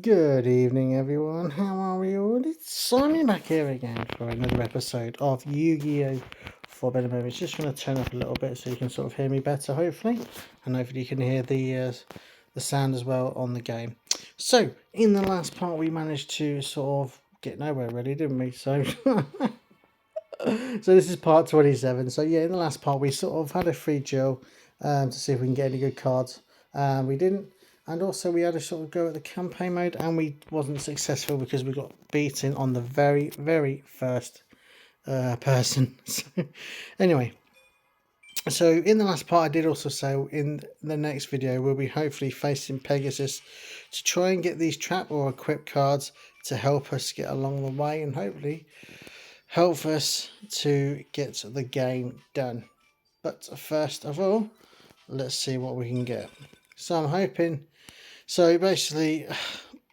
Good evening, everyone. How are we all? It's Simon back here again for another episode of Yu-Gi-Oh! For Better Moments. Just going to turn up a little bit so you can sort of hear me better, hopefully, and hopefully you can hear the sound as well on the game. So, in the last part, we managed to sort of get nowhere, really, didn't we? So, so this is part 27. So yeah, in the last part, we sort of had a free drill to see if we can get any good cards. We didn't. And also we had a sort of go at the campaign mode and we wasn't successful because we got beaten on the very first person. So, anyway, so in the last part I did also say in the next video we'll be hopefully facing Pegasus to try and get these trap or equip cards to help us get along the way and hopefully help us to get the game done. But first of all, let's see what we can get. So I'm hoping. So basically,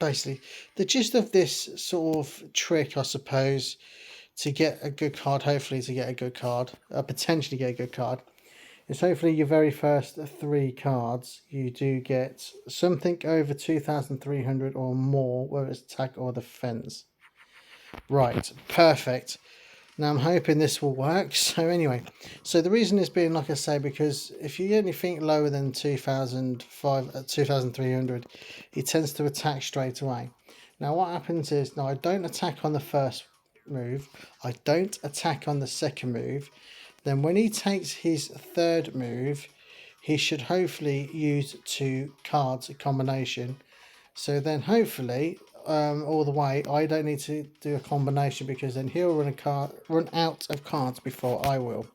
the gist of this sort of trick, I suppose, to get a good card, hopefully to get a good card, potentially get a good card, is hopefully your very first three cards, you do get something over 2,300 or more, whether it's attack or defense. Right, perfect. Now I'm hoping this will work. So anyway, so the reason is being, like I say, because if you get anything lower than 2,300, he tends to attack straight away. Now what happens is, now I don't attack on the first move, I don't attack on the second move. Then when he takes his third move, he should hopefully use two cards, a combination. So then hopefully all the way I don't need to do a combination because then he'll run out of cards before I will.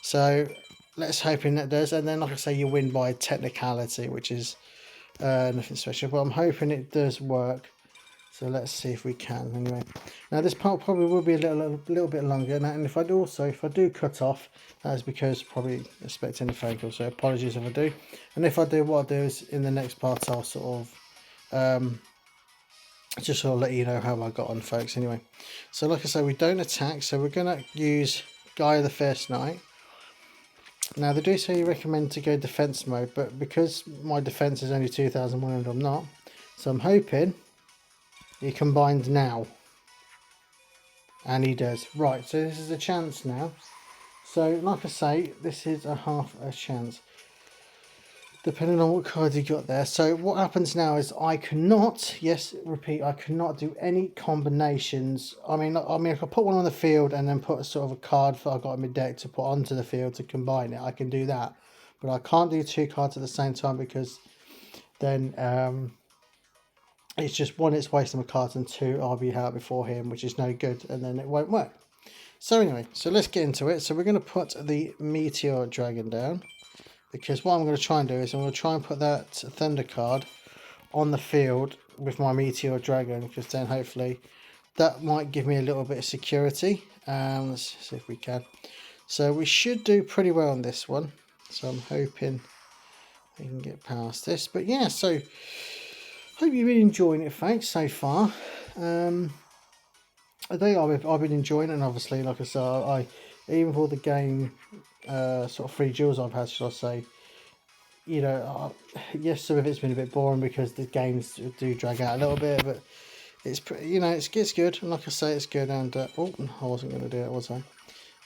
So let's hoping that does, and then like I say, you win by technicality, which is nothing special, but I'm hoping it does work. So let's see if we can. Anyway, now this part probably will be a little bit longer, and if I do cut off, that is because probably expecting a phone call. So apologies if I do, and if I do, what I'll do is in the next part I'll sort of just sort of let you know how I got on, folks. Anyway, so like I say, we don't attack, so we're gonna use Guy of the First Night. Now they do say you recommend to go defense mode, but because my defense is only 2,100, I'm not. So I'm hoping he combines now, and he does. Right, so this is a chance now. So like I say, this is a half a chance, depending on what card you got there. So what happens now is I cannot, yes, repeat, I cannot do any combinations. I mean, I could put one on the field and then put a sort of a card that I got in my deck to put onto the field to combine it. I can do that, but I can't do two cards at the same time because then it's just one, it's wasting my cards, and two, I'll be out before him, which is no good, and then it won't work. So anyway, so let's get into it. So we're going to put the Meteor Dragon down, because what I'm going to try and do is I'm going to try and put that Thunder card on the field with my Meteor Dragon, because then hopefully that might give me a little bit of security. Let's see if we can. So we should do pretty well on this one. So I'm hoping we can get past this. But yeah, so hope you've been enjoying it, folks, so far. I think I've been enjoying it, and obviously, like I said, I even for the game sort of free duels I've had, should I say, you know, yes, some of it's been a bit boring because the games do drag out a little bit, but it's pretty, you know, it's good, and like I say, it's good. And oh, I wasn't going to do it, was I? I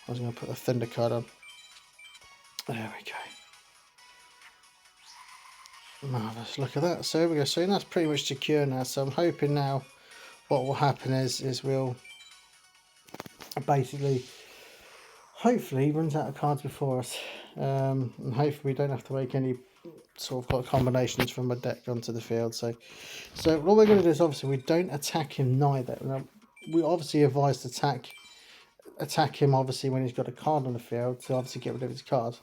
was going to put a Thunder card on. There we go. Marvellous, look at that. So here we go. So that's pretty much secure now. So I'm hoping now what will happen is we'll basically, hopefully, he runs out of cards before us, and hopefully we don't have to make any sort of got combinations from my deck onto the field. So what we're going to do is obviously we don't attack him neither. Now, we obviously advise to attack him obviously when he's got a card on the field to obviously get rid of his cards,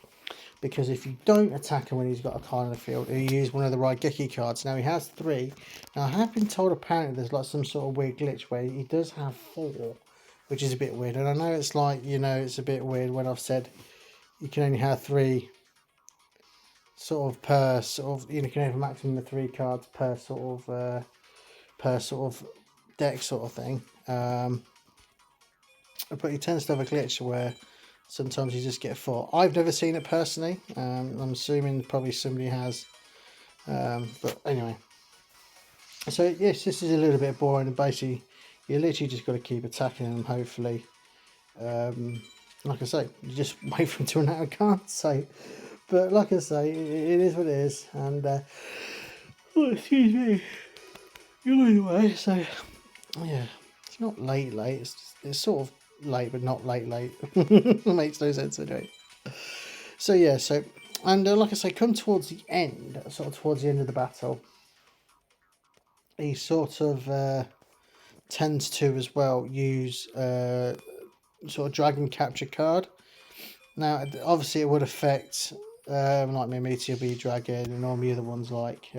because if you don't attack him when he's got a card on the field, you use one of the Raigeki cards. Now he has three. Now I have been told apparently there's like some sort of weird glitch where he does have four, which is a bit weird. And I know it's like, you know, it's a bit weird when I've said you can only have three sort of per sort of, you know, you can have a maximum of three cards per sort of deck sort of thing. But he tends to have a glitch where sometimes you just get four. I've never seen it personally. I'm assuming probably somebody has. But anyway, So yes, this is a little bit boring, and basically you literally just got to keep attacking them. Hopefully, like I say, you just wait for them to run out of cards. So, but like I say, it is what it is, and oh, excuse me, anyway. So yeah, it's not late. It's sort of late, but not late. It makes no sense anyway. So yeah, and like I say, come towards the end, sort of towards the end of the battle, he sort of tends to as well use sort of dragon capture card. Now, obviously, it would affect like my Meteor B Dragon and all the other ones like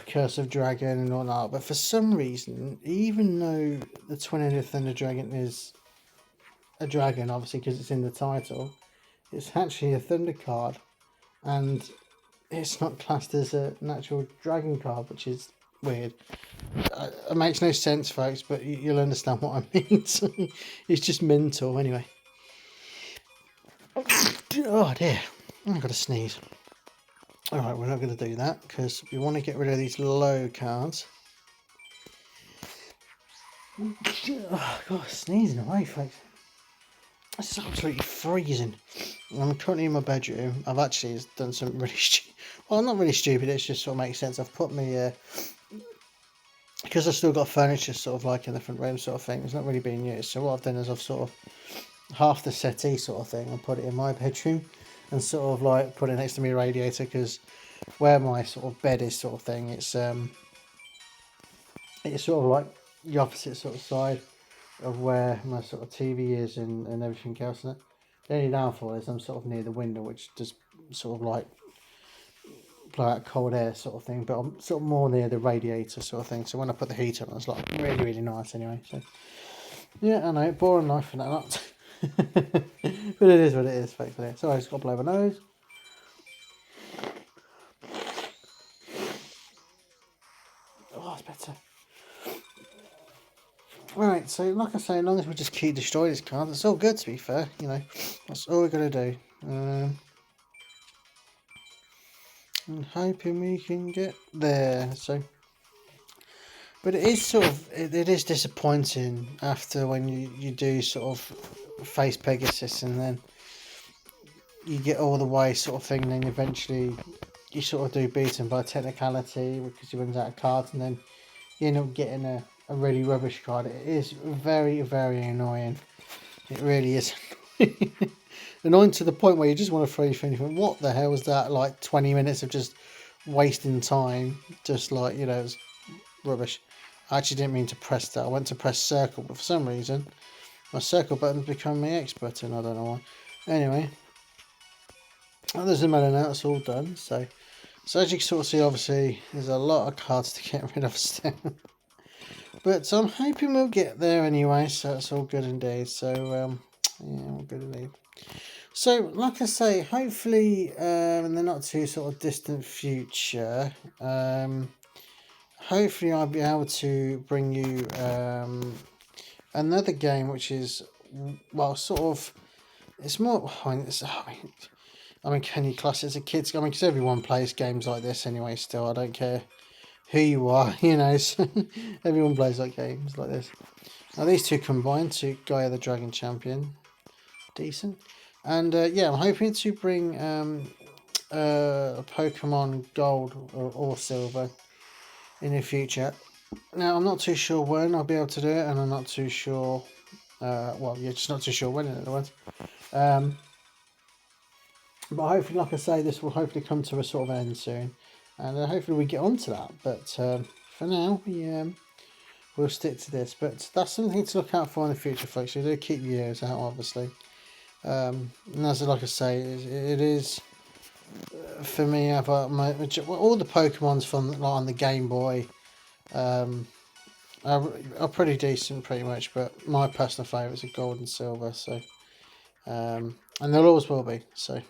Curse of Dragon and all that. But for some reason, even though the Twin-Headed Thunder Dragon is a dragon, obviously because it's in the title, it's actually a Thunder card, and it's not classed as a natural dragon card, which is weird. It makes no sense, folks, but you'll understand what I mean. So, it's just mental, anyway. Oh dear, I've got to sneeze. Alright, we're not going to do that because we want to get rid of these low cards. Oh god, sneezing away, folks. This is absolutely freezing. I'm currently in my bedroom. I've actually done some really well, not really stupid, it just sort of makes sense. I've put my because I've still got furniture sort of like in the front room sort of thing. It's not really being used. So what I've done is I've sort of half the settee sort of thing and put it in my bedroom and sort of like put it next to my radiator, because where my sort of bed is sort of thing, it's sort of like the opposite sort of side of where my sort of TV is and everything else. And the only downfall is I'm sort of near the window, which does sort of like blow out cold air sort of thing, but I'm sort of more near the radiator sort of thing. So when I put the heat on, it's like really nice anyway. So yeah, I know, boring life and that. But it is what it is, basically. Sorry, I just got to blow my nose. Oh, it's better. Right, so like I say, as long as we just keep destroying this card, it's all good, to be fair. You know, that's all we're going to do. And hoping we can get there. So, but it is sort of, it is disappointing after when you do sort of face Pegasus and then you get all the way sort of thing, and then eventually you sort of do beat him by technicality because he runs out of cards, and then you end up getting a really rubbish card. It is very annoying. It really is annoying to the point where you just want to throw your phone. What the hell was that? Like 20 minutes of just wasting time, just like, you know, it's rubbish. I actually didn't mean to press that. I went to press circle, but for some reason my circle button's become my X button. I don't know why. Anyway, other than that, now it's all done. So as you can sort of see, obviously there's a lot of cards to get rid of still. But I'm hoping we'll get there anyway, so it's all good indeed. So yeah, all good indeed. So like I say, hopefully in the not too sort of distant future, hopefully I'll be able to bring you another game which is, well, sort of, it's more, I mean, can you class it as a kids? I mean, because everyone plays games like this anyway. Still, I don't care who you are, you know. So everyone plays like games like this. Now these two combined to Gaia the Dragon Champion, decent. And yeah, I'm hoping to bring Pokemon Gold or Silver in the future. Now I'm not too sure when I'll be able to do it, and I'm not too sure. Well, yeah, just not too sure when, in other words. But hopefully, like I say, this will hopefully come to a sort of end soon, and hopefully we get on to that. But for now, we'll stick to this. But that's something to look out for in the future, folks. So do keep your ears out, obviously. And as like I say, it is for me. All the Pokemon's from like, on the Game Boy are pretty decent, pretty much. But my personal favourites are Gold and Silver. So. And there always will be. So.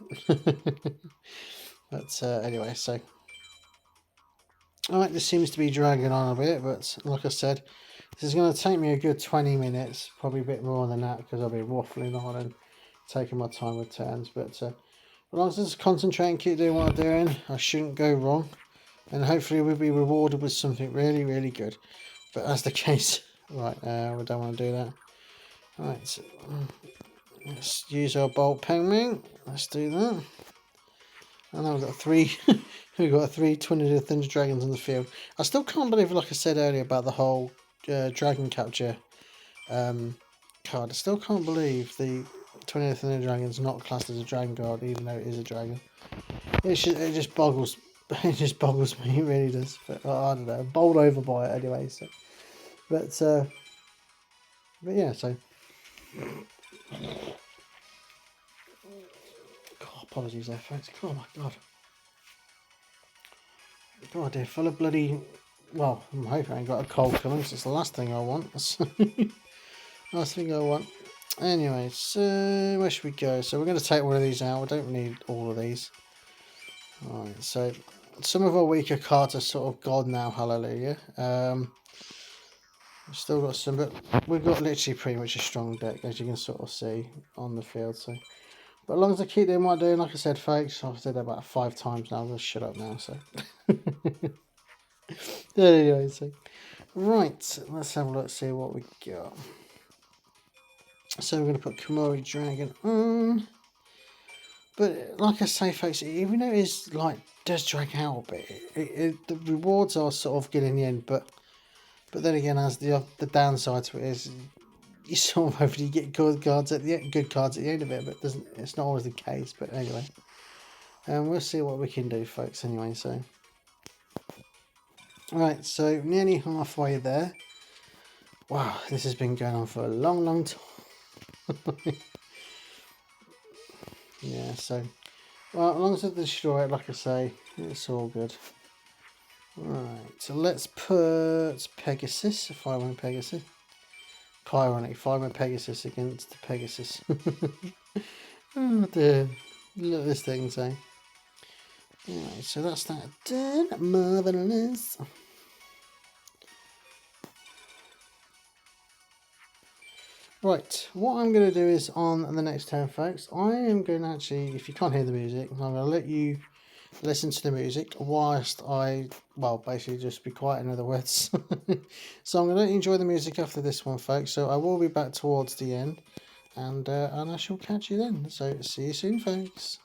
But anyway, so alright, this seems to be dragging on a bit, but like I said, this is going to take me a good 20 minutes, probably a bit more than that, because I'll be waffling on and taking my time with turns. But as long as I just concentrate and keep doing what I'm doing, I shouldn't go wrong. and hopefully we'll be rewarded with something really, really good. But as the case, right, we don't want to do that. Right, so, let's use our bolt penguin. Let's do that. And now we've got three. We've got three Twin Thunder Dragons in the field. I still can't believe, like I said earlier, about the whole dragon capture card. I still can't believe the Twin Thunder Dragon's not classed as a dragon card, even though it is a dragon. It just boggles. It just boggles me. It really does. But I don't know. I'm bowled over by it anyway. So, but yeah. So, God, apologies there, folks. Oh my God. God, dear, full of bloody. Well, I'm hoping I ain't got a cold coming. Cause it's the last thing I want. Last thing I want. Anyway, so where should we go? So we're going to take one of these out. We don't need all of these. Alright, so some of our weaker cards are sort of gone now, hallelujah. We've still got some, but we've got literally pretty much a strong deck, as you can sort of see on the field. So, but as long as I keep doing what I'm doing, like I said, folks, I've said that about 5 times now. I'm going to shut up now, so. Anyway, so. Right, let's have a look, see what we got. So we're going to put Komori Dragon on. But like I say, folks, even though it's like does drag out a bit, the rewards are sort of good in the end. But then again, as the downside to it is, you sort of hopefully get good cards at the end of it. But it's not always the case. But anyway, we'll see what we can do, folks. Anyway, so right, so nearly halfway there. Wow, this has been going on for a long, long time. Yeah, so well, as long as I destroy it, like I say, it's all good. Right, so let's put Pegasus, if I went Pegasus. Pyronic, if I went Pegasus against the Pegasus. Oh dear, look at this thing saying. Right, so that's that done. Marvelous. Right, what I'm going to do is on the next turn, folks, I am going to actually, if you can't hear the music, I'm going to let you listen to the music whilst I, well, basically just be quiet, in other words. So I'm going to let you enjoy the music after this one, folks. So I will be back towards the end, and I shall catch you then. So see you soon, folks.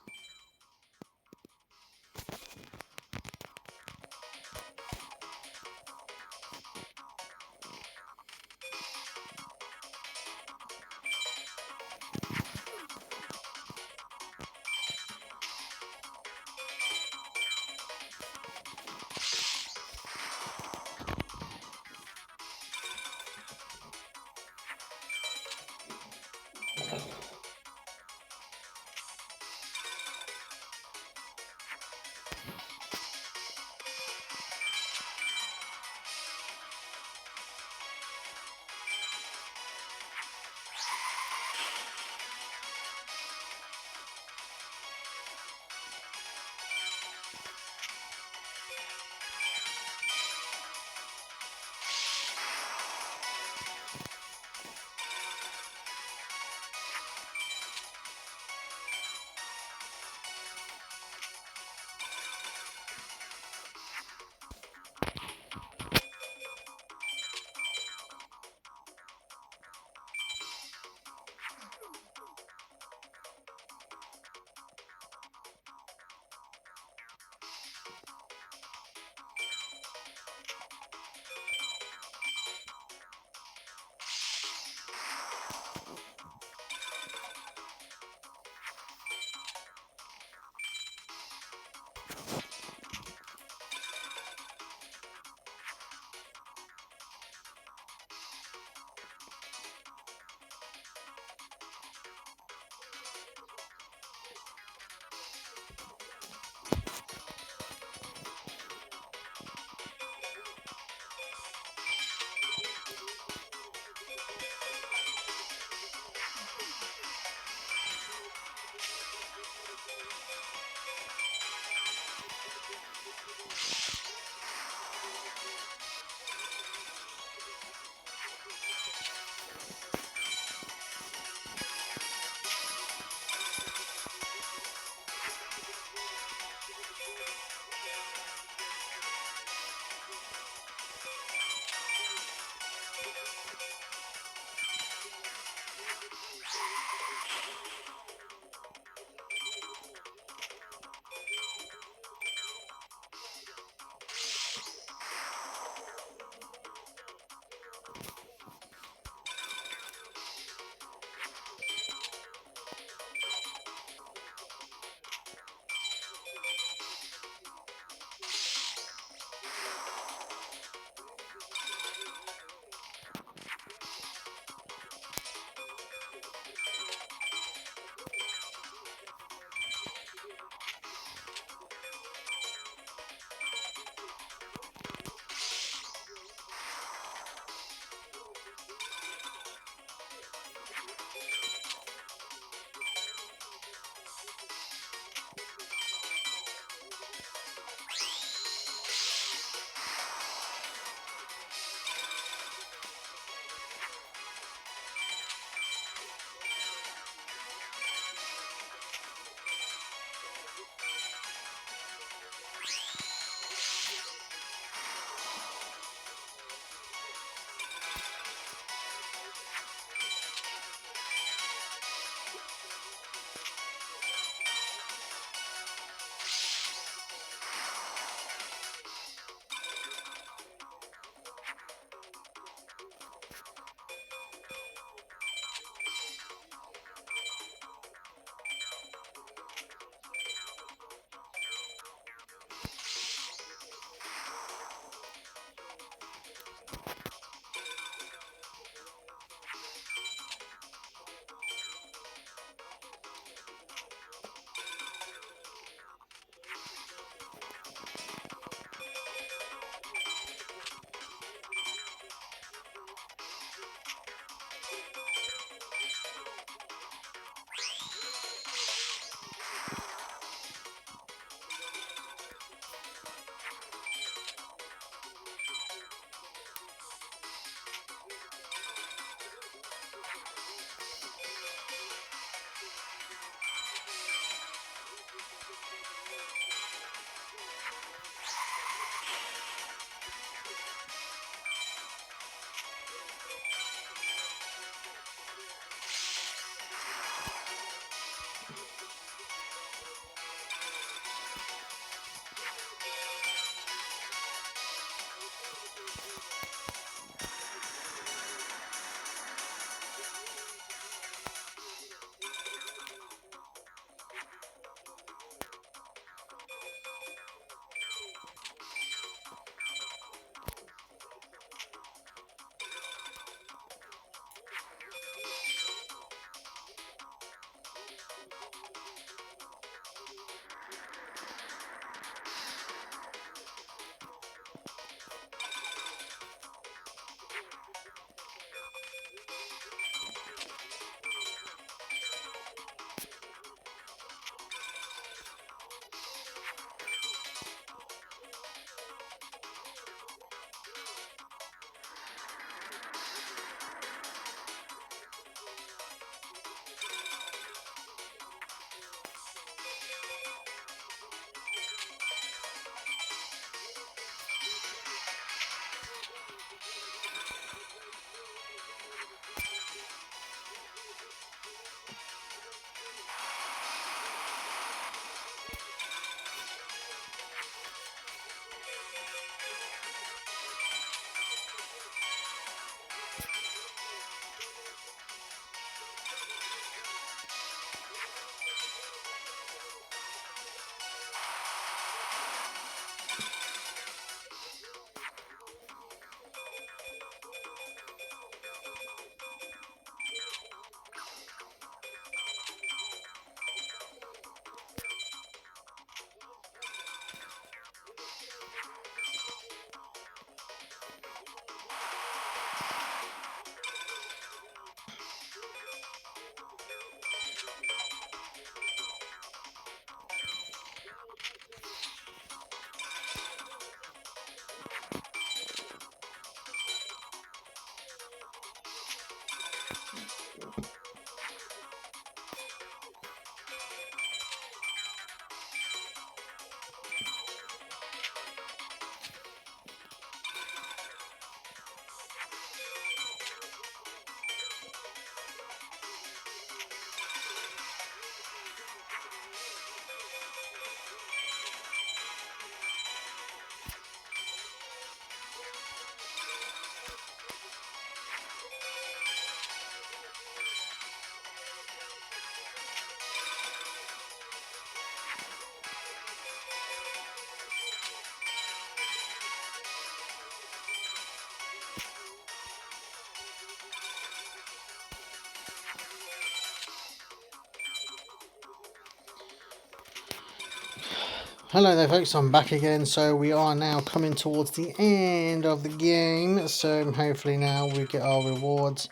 Hello there folks, I'm back again. So we are now coming towards the end of the game, so hopefully now we get our rewards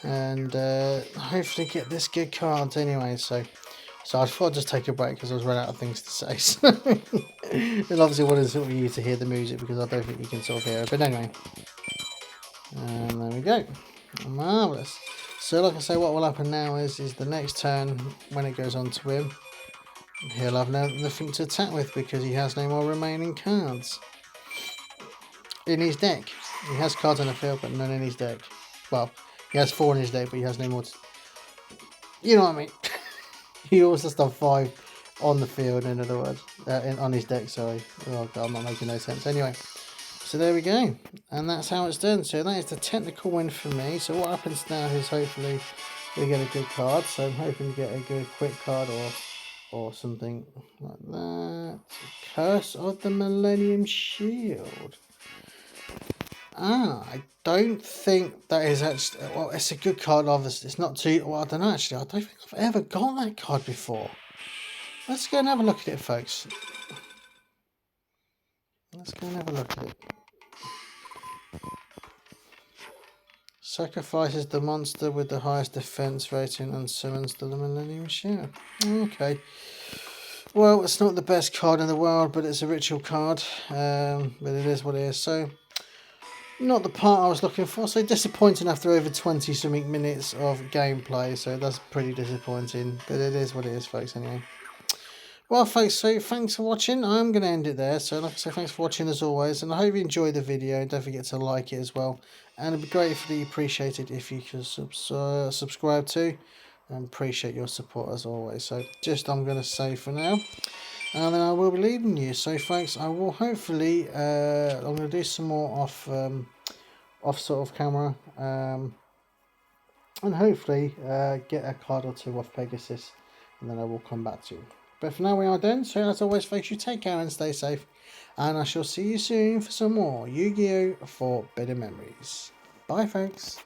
and hopefully get this good cards anyway. So I thought I'd just take a break because I was running out of things to say. So and obviously wanted sort of you to hear the music because I don't think you can sort of hear it, but anyway, and there we go. Marvellous. So like I say, what will happen now is the next turn when it goes on to him, he'll have nothing to attack with because he has no more remaining cards in his deck. He has cards on the field, but none in his deck. Well, he has 4 in his deck, but he has no more. You know what I mean? He always has to have 5 on the field, in other words. On his deck, sorry. Oh, God, I'm not making no sense. Anyway, so there we go. And that's how it's done. So that is the technical win for me. So what happens now is hopefully we get a good card. So I'm hoping to get a good quick card or something like that. Curse of the Millennium Shield. I don't think that is actually... Well, it's a good card, obviously. It's not too... Well, I don't know, actually. I don't think I've ever got that card before. Let's go and have a look at it, folks. Let's go and have a look at it. Sacrifices the monster with the highest defense rating and summons the Millennium Shield. Okay. Well, it's not the best card in the world, but it's a ritual card. But it is what it is. So... Not the part I was looking for, so disappointing after over 20 something minutes of gameplay, so that's pretty disappointing, but it is what it is folks anyway. Well folks, so thanks for watching. I'm going to end it there, so like I say, thanks for watching as always, and I hope you enjoyed the video, and don't forget to like it as well, and it'd be greatly appreciated if you could subscribe too, and appreciate your support as always. So just I'm going to say for now, and then I will be leaving you. So folks, I will hopefully I'm going to do some more off sort of camera, and hopefully get a card or 2 off Pegasus, and then I will come back to you. But for now we are done. So as always folks, you take care and stay safe, and I shall see you soon for some more Yu-Gi-Oh! For better memories. Bye folks.